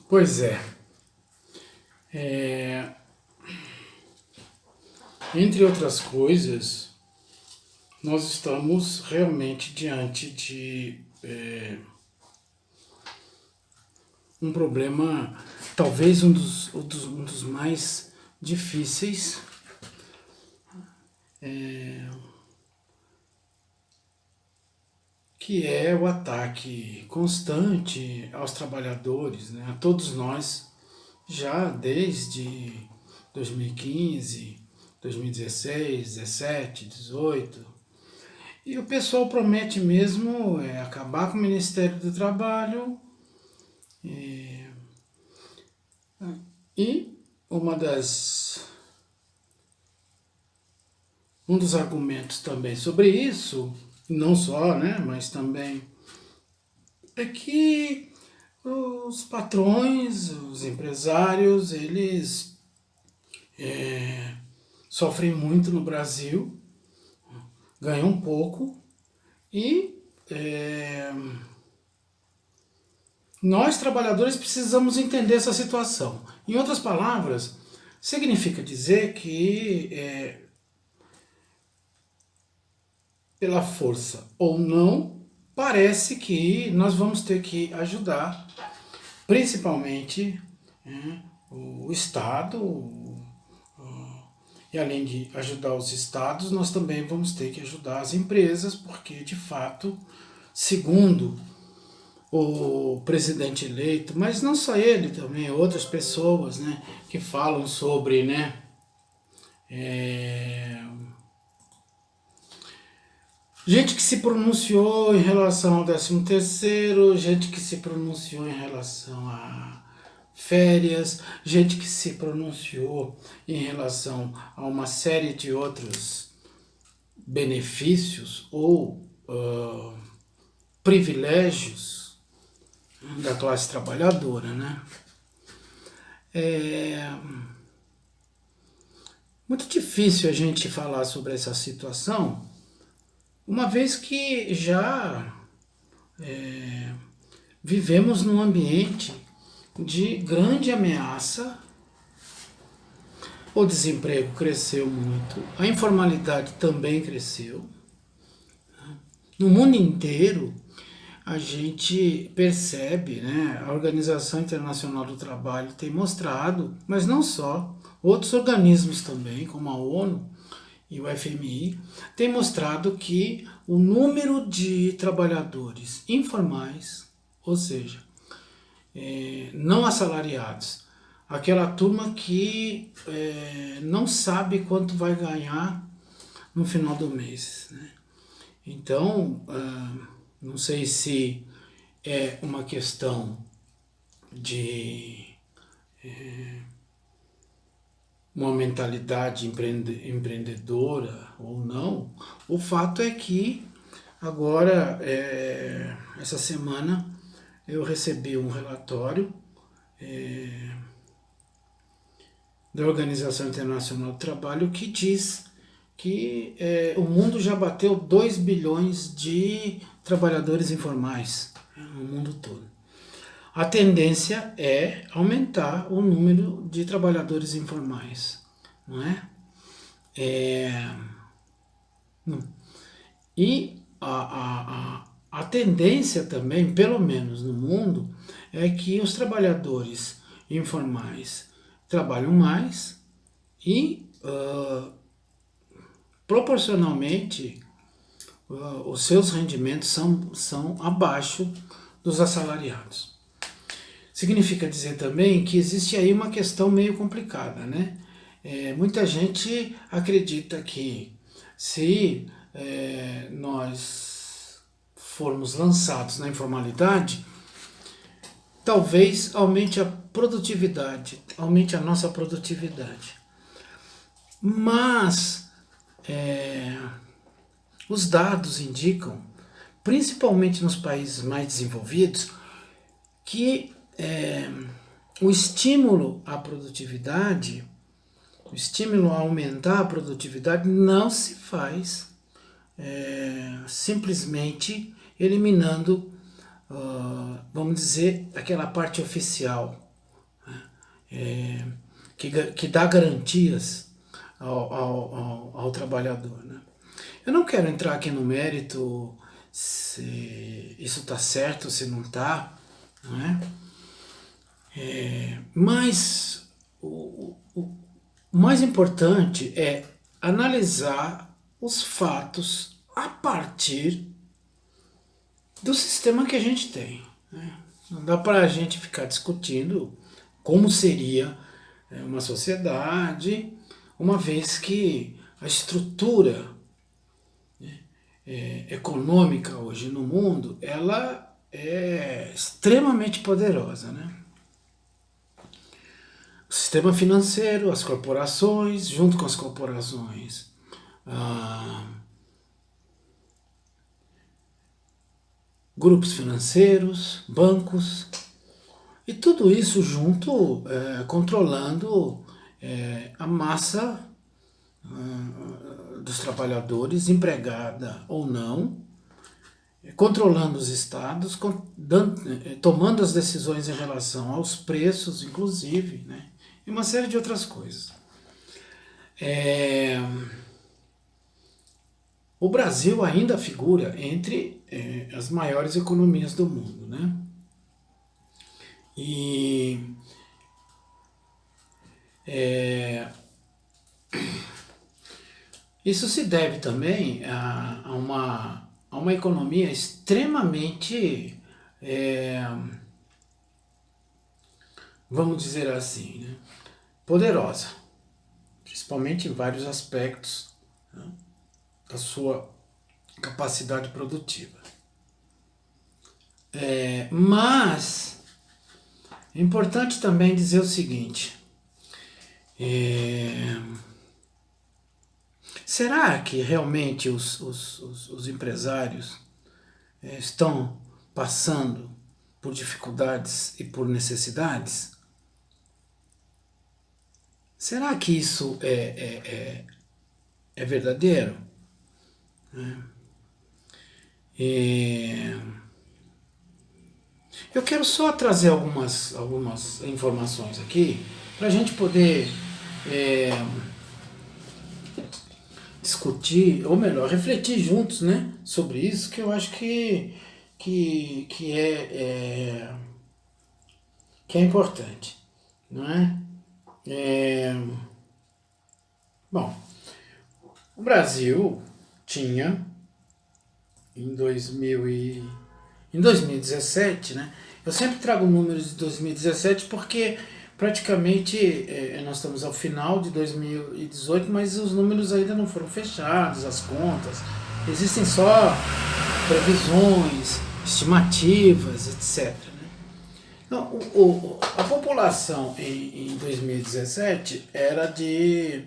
Pois é, é, entre outras coisas, nós estamos realmente diante de um problema, talvez um dos mais difíceis, que é o ataque constante aos trabalhadores, né, a todos nós, já desde 2015, 2016, 17, 18. E o pessoal promete mesmo acabar com o Ministério do Trabalho. E uma das, um dos argumentos também sobre isso, não só, né, mas também é que os patrões, os empresários, eles sofrem muito no Brasil, ganham pouco e nós, trabalhadores, precisamos entender essa situação. Em outras palavras, significa dizer que, pela força ou não, parece que nós vamos ter que ajudar, principalmente o Estado, e além de ajudar os Estados, nós também vamos ter que ajudar as empresas, porque, de fato, segundo o presidente eleito, mas não só ele, também outras pessoas, né, que falam sobre, né, gente que se pronunciou em relação ao 13º, gente que se pronunciou em relação a férias, gente que se pronunciou em relação a uma série de outros benefícios ou privilégios da classe trabalhadora, né? É muito difícil a gente falar sobre essa situação, uma vez que já vivemos num ambiente de grande ameaça. O desemprego cresceu muito, a informalidade também cresceu. No mundo inteiro, a gente percebe, né, a Organização Internacional do Trabalho tem mostrado, mas não só, outros organismos também, como a ONU e o FMI, tem mostrado que o número de trabalhadores informais, ou seja, não assalariados, aquela turma que não sabe quanto vai ganhar no final do mês, né? Então, não sei se é uma questão de uma mentalidade empreendedora ou não. O fato é que agora, essa semana, eu recebi um relatório da Organização Internacional do Trabalho que diz que o mundo já bateu 2 bilhões de trabalhadores informais no mundo todo. A tendência é aumentar o número de trabalhadores informais, não é? E a tendência também, pelo menos no mundo, é que os trabalhadores informais trabalham mais e, proporcionalmente, os seus rendimentos são abaixo dos assalariados. Significa dizer também que existe aí uma questão meio complicada, né? Muita gente acredita que se nós formos lançados na informalidade, talvez aumente a produtividade, aumente a nossa produtividade. Mas os dados indicam, principalmente nos países mais desenvolvidos, que o estímulo à produtividade, o estímulo a aumentar a produtividade não se faz simplesmente eliminando, vamos dizer, aquela parte oficial, que dá garantias ao trabalhador, né? Eu não quero entrar aqui no mérito se isso está certo, se não está, não é? Mas o mais importante é analisar os fatos a partir do sistema que a gente tem, né? Não dá para a gente ficar discutindo como seria uma sociedade, uma vez que a estrutura econômica hoje no mundo, ela é extremamente poderosa, né? O sistema financeiro, as corporações, junto com as corporações, grupos financeiros, bancos, e tudo isso junto, controlando a massa dos trabalhadores, empregada ou não, controlando os estados, tomando as decisões em relação aos preços, inclusive, né? E uma série de outras coisas. O Brasil ainda figura entre as maiores economias do mundo, né? E isso se deve também a uma economia extremamente, vamos dizer assim, né, poderosa, principalmente em vários aspectos, né, da sua capacidade produtiva. Mas é importante também dizer o seguinte: será que realmente os empresários estão passando por dificuldades e por necessidades? Será que isso é verdadeiro? Eu quero só trazer algumas informações aqui para a gente poder discutir, ou melhor, refletir juntos, né, sobre isso, que eu acho que é importante, não é? Bom, o Brasil tinha em 2017, né? Eu sempre trago números de 2017 porque praticamente nós estamos ao final de 2018, mas os números ainda não foram fechados, as contas. Existem só previsões, estimativas, etc. Né? Então, a população em 2017 era de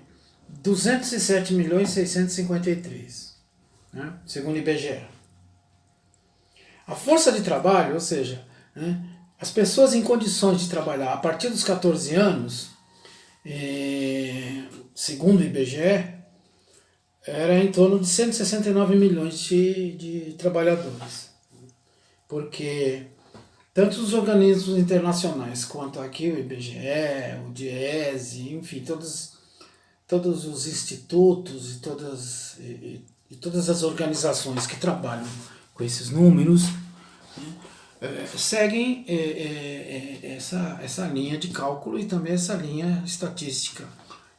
207.653.000, né? Segundo o IBGE. A força de trabalho, ou seja, né, as pessoas em condições de trabalhar a partir dos 14 anos, segundo o IBGE, era em torno de 169 milhões de trabalhadores. Porque tanto os organismos internacionais quanto aqui o IBGE, o DIEESE, enfim, todos os institutos e todas as organizações que trabalham com esses números, né, seguem essa linha de cálculo e também essa linha estatística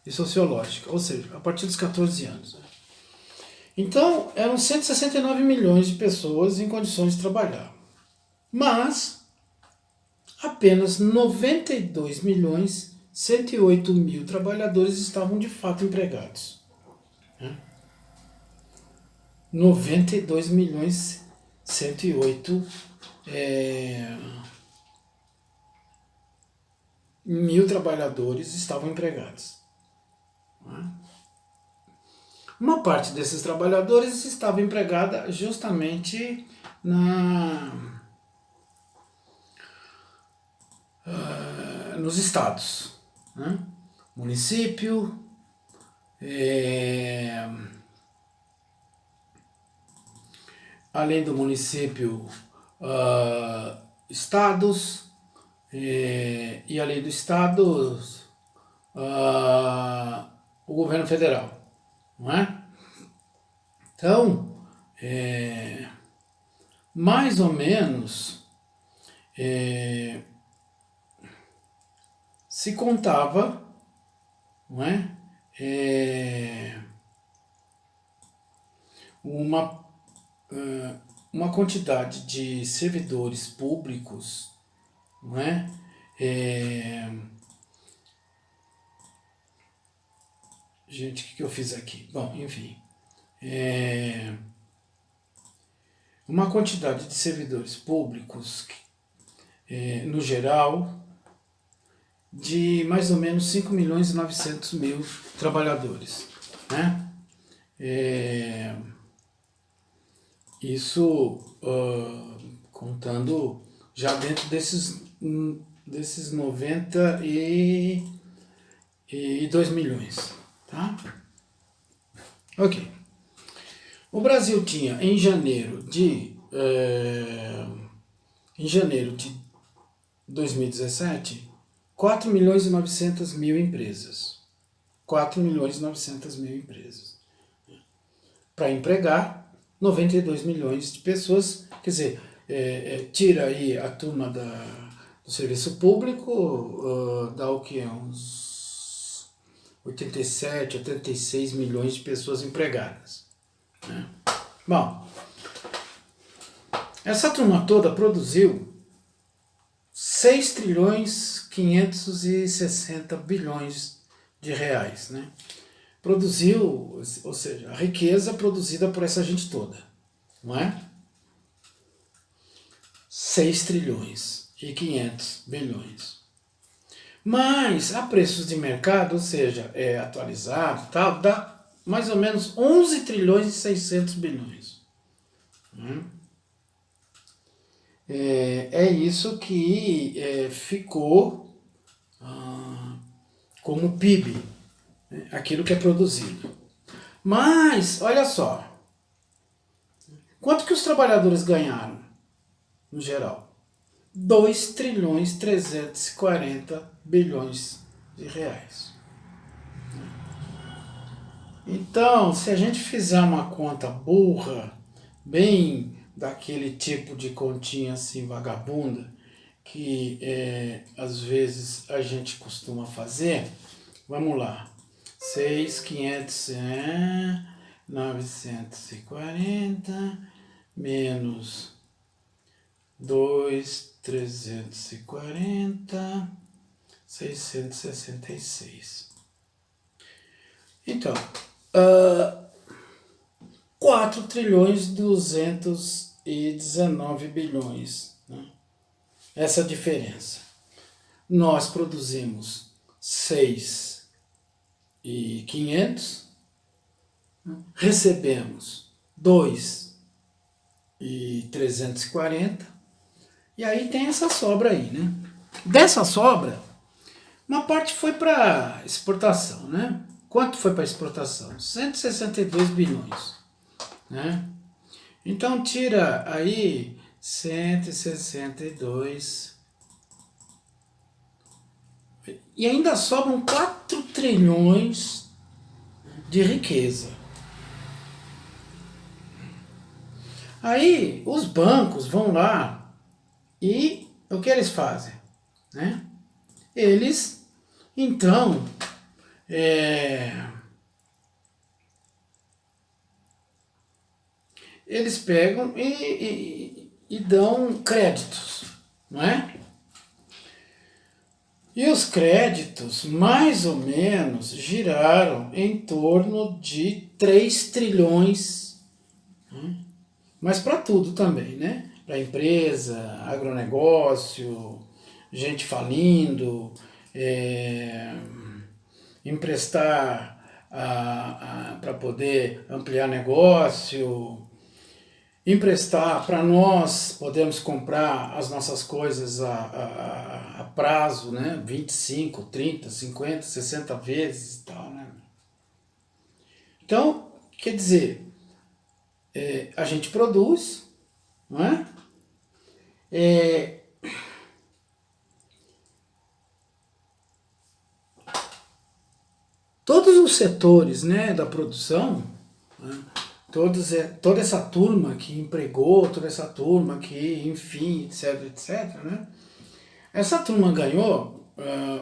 e sociológica, ou seja, a partir dos 14 anos. Né. Então, eram 169 milhões de pessoas em condições de trabalhar. Mas, apenas 92.108.000 trabalhadores estavam de fato empregados. 92.108.000 trabalhadores estavam empregados. Uma parte desses trabalhadores estava empregada justamente nos estados, né? Município, além do município, estados, e a lei do Estado, o governo federal, não é? Então, mais ou menos, se contava, não é? Uma, uma quantidade de servidores públicos, não é? Gente, o que eu fiz aqui? Bom, enfim. Uma quantidade de servidores públicos, no geral, de mais ou menos 5 milhões e 900 mil trabalhadores, né? Isso contando já dentro desses 92 milhões, tá? Ok. O Brasil tinha em janeiro de 2017 4 milhões e 900 mil empresas. 4 milhões e 900 mil empresas. Para empregar 92 milhões de pessoas, quer dizer, tira aí a turma do serviço público, dá o que? Uns 87, 86 milhões de pessoas empregadas. Né? Bom, essa turma toda produziu 6 trilhões 560 bilhões de reais, né? Produziu, ou seja, a riqueza produzida por essa gente toda, não é? 6 trilhões e 500 bilhões. Mas a preços de mercado, ou seja, atualizado, tal, dá mais ou menos 11 trilhões e 600 bilhões. É isso que ficou como PIB, né, aquilo que é produzido. Mas, olha só, quanto que os trabalhadores ganharam, no geral? 2 trilhões 340 bilhões de reais. Então, se a gente fizer uma conta burra, bem daquele tipo de continha assim vagabunda, que às vezes a gente costuma fazer, vamos lá, 6.500 940 menos 2.340 666. Então, 4 trilhões 219 bilhões. Né? Essa diferença. Nós produzimos 6.500, recebemos 2.340, e aí tem essa sobra aí, né? Dessa sobra, uma parte foi para exportação, né? Quanto foi para exportação? 162 bilhões, né? Então tira aí 162 e ainda sobram 4 trilhões de riqueza. Aí os bancos vão lá e o que eles fazem? Né? Eles, então, eles pegam e dão créditos, não é? E os créditos, mais ou menos, giraram em torno de 3 trilhões, né? Mas para tudo também, né? Para empresa, agronegócio, gente falindo, emprestar para poder ampliar negócio, emprestar para nós podermos comprar as nossas coisas a prazo, né? 25, 30, 50, 60 vezes e tal, né? Então, quer dizer, a gente produz, não é? setores, né, da produção, né, toda essa turma que empregou, toda essa turma que, enfim, etc, etc, né? Essa turma ganhou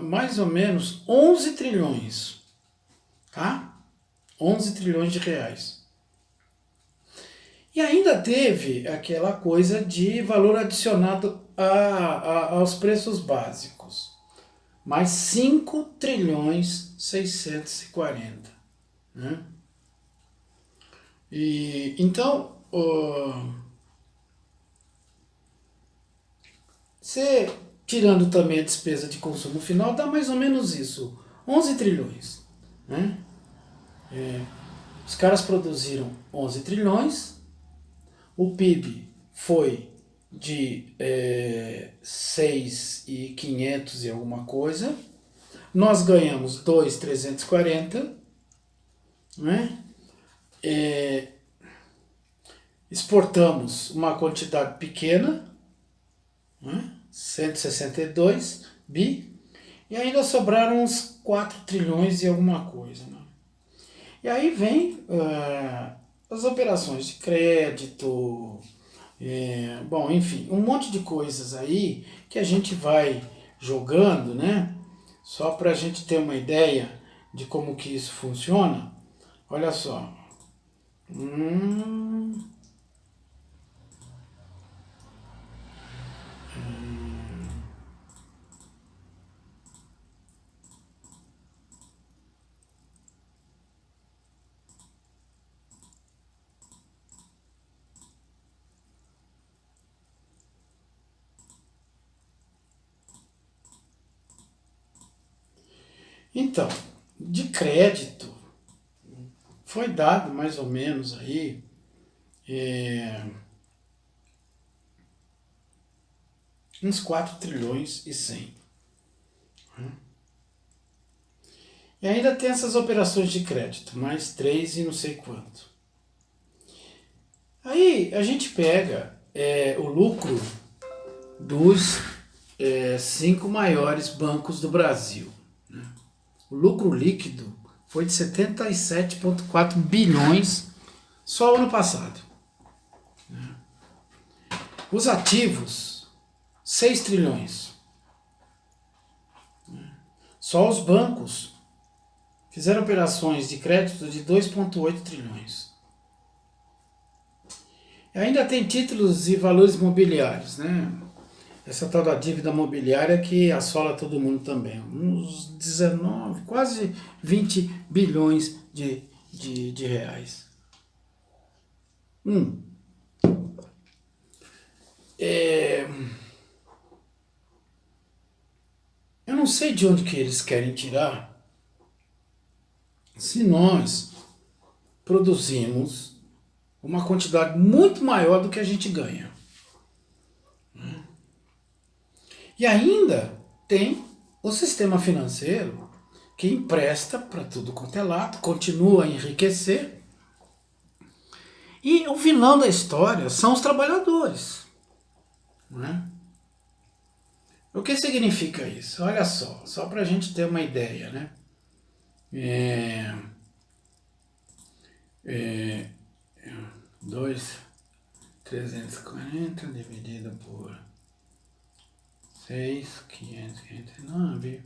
mais ou menos 11 trilhões, tá? 11 trilhões de reais. E ainda teve aquela coisa de valor adicionado aos preços básicos. Mais 5 trilhões 640, né? E, então, você tirando também a despesa de consumo final, dá mais ou menos isso, 11 trilhões, né? Os caras produziram 11 trilhões, o PIB foi de 6.500 e alguma coisa, nós ganhamos 2.340, né? Exportamos uma quantidade pequena, né? 162 bi, e ainda sobraram uns 4 trilhões e alguma coisa, né? E aí vem as operações de crédito, bom, enfim, um monte de coisas aí que a gente vai jogando, né? Só para a gente ter uma ideia de como que isso funciona. Olha só. Então, de crédito, foi dado mais ou menos aí uns 4 trilhões e 100. E ainda tem essas operações de crédito, mais 3 e não sei quanto. Aí a gente pega o lucro dos 5 maiores bancos do Brasil. Né? O lucro líquido foi de 77,4 bilhões só ano passado. Né? Os ativos, 6 trilhões. Né? Só os bancos fizeram operações de crédito de 2,8 trilhões. E ainda tem títulos e valores mobiliários, né? Essa tal da dívida mobiliária que assola todo mundo também. Uns 19, quase 20 bilhões de reais. Eu não sei de onde que eles querem tirar se nós produzimos uma quantidade muito maior do que a gente ganha. E ainda tem o sistema financeiro que empresta para tudo quanto é lado, continua a enriquecer. E o vilão da história são os trabalhadores. Né? O que significa isso? Olha só para a gente ter uma ideia. Né? 2.340 dividido por 6.559. Quer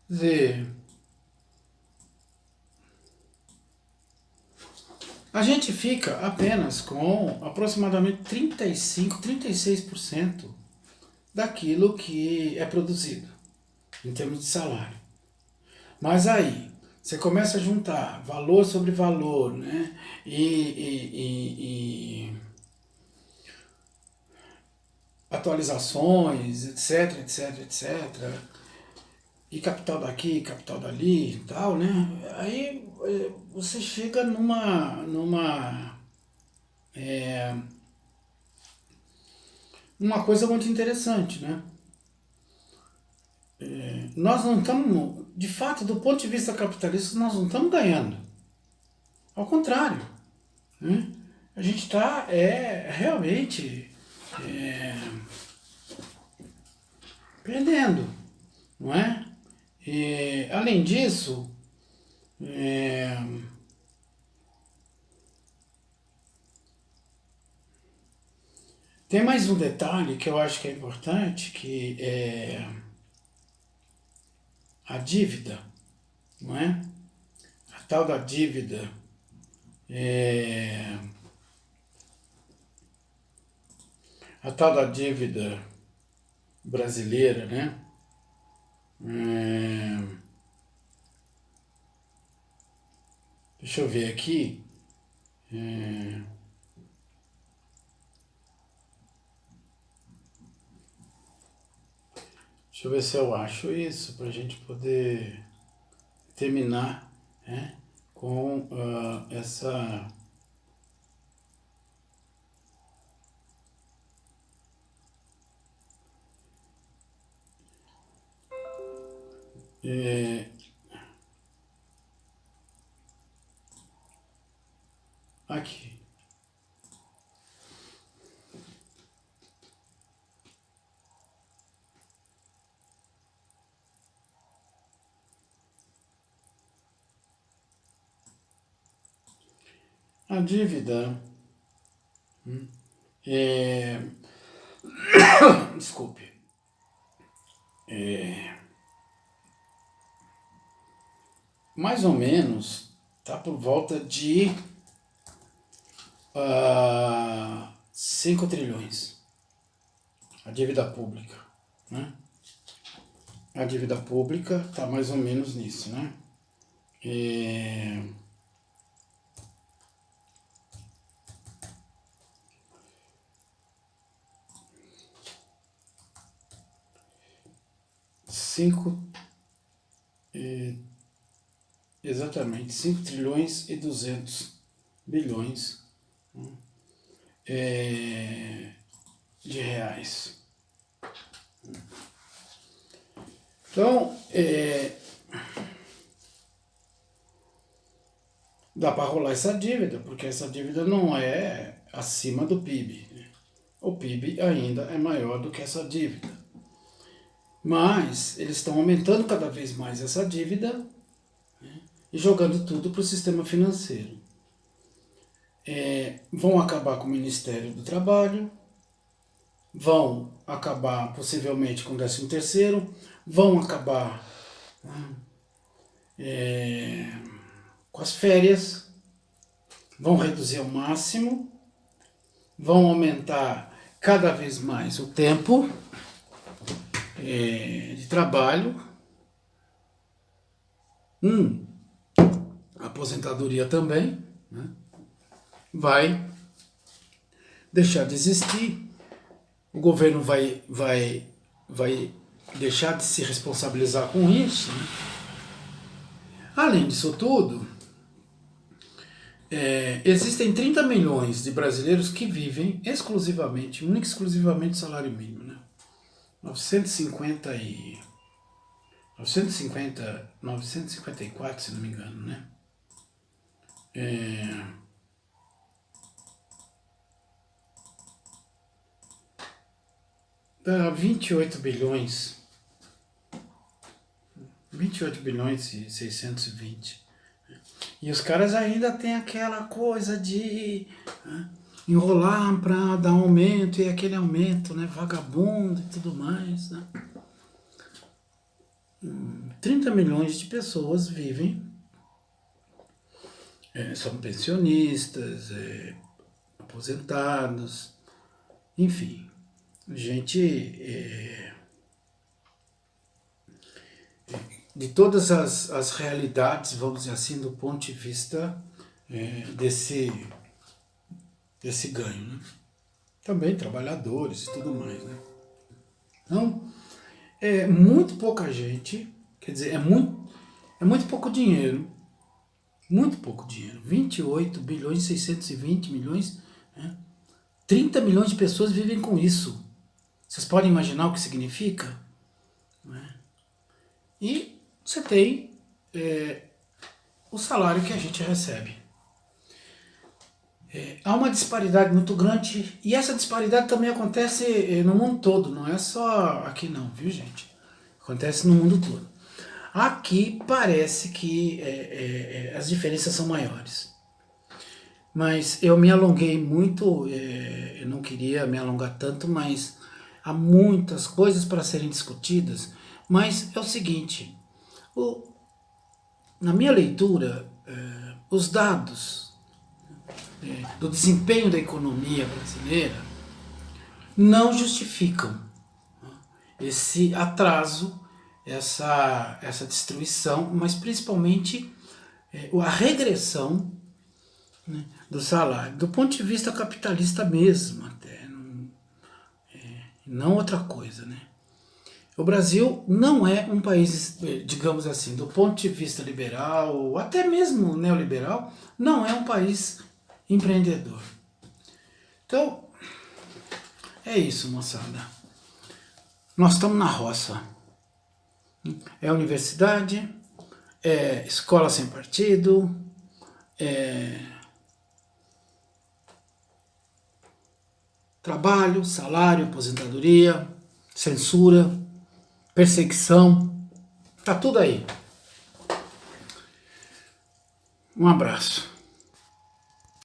dizer, a gente fica apenas com aproximadamente 35, 36% daquilo que é produzido em termos de salário. Mas aí, você começa a juntar valor sobre valor, né? E atualizações, etc, etc, etc. E capital daqui, capital dali e tal, né? Aí você chega numa coisa muito interessante, né? Nós não estamos, de fato, do ponto de vista capitalista, nós não estamos ganhando. Ao contrário, né? A gente está realmente perdendo, não é? E, além disso, É, tem mais um detalhe que eu acho que é importante, que é a dívida, não é? A tal da dívida. É, a tal da dívida brasileira, né? É, deixa eu ver aqui. É, deixa eu ver se eu acho isso para a gente poder terminar, né, com essa. É, aqui. A dívida. É, desculpe. É, mais ou menos está por volta de 5 trilhões. A dívida pública, né? A dívida pública está mais ou menos nisso, né? É, 5, exatamente, 5 trilhões e 200 bilhões, né, de reais. Então, dá para rolar essa dívida, porque essa dívida não é acima do PIB, né? O PIB ainda é maior do que essa dívida. Mas eles estão aumentando cada vez mais essa dívida, né, e jogando tudo para o sistema financeiro. Vão acabar com o Ministério do Trabalho, vão acabar possivelmente com o 13º, vão acabar, né, com as férias, vão reduzir ao máximo, vão aumentar cada vez mais o tempo de trabalho, a aposentadoria também, né, vai deixar de existir, o governo vai deixar de se responsabilizar com isso, né? Além disso tudo, existem 30 milhões de brasileiros que vivem exclusivamente, única e exclusivamente salário mínimo, né? 954, se não me engano, né? Dá 28 bilhões. 28 bilhões e 620. E os caras ainda têm aquela coisa de, né, enrolar para dar aumento, e aquele aumento, né, vagabundo e tudo mais, né? 30 milhões de pessoas vivem, são pensionistas, aposentados, enfim, gente de todas as realidades, vamos dizer assim, do ponto de vista desse ganho, né? Também trabalhadores e tudo mais, né? Então, é muito pouca gente, quer dizer, é muito pouco dinheiro, 28 bilhões, 620 milhões, né? 30 milhões de pessoas vivem com isso. Vocês podem imaginar o que significa? Né? E você tem o salário que a gente recebe. Há uma disparidade muito grande, e essa disparidade também acontece no mundo todo, não é só aqui não, viu gente? Acontece no mundo todo. Aqui parece que as diferenças são maiores. Mas eu me alonguei muito, eu não queria me alongar tanto, mas há muitas coisas para serem discutidas. Mas é o seguinte, na minha leitura, os dados do desempenho da economia brasileira não justificam esse atraso, essa destruição, mas principalmente a regressão, né, do salário, do ponto de vista capitalista mesmo, até, não outra coisa, né? O Brasil não é um país, digamos assim, do ponto de vista liberal, ou até mesmo neoliberal, não é um país empreendedor. Então, é isso, moçada. Nós estamos na roça. É universidade, é escola sem partido, é trabalho, salário, aposentadoria, censura, perseguição, tá tudo aí. Um abraço.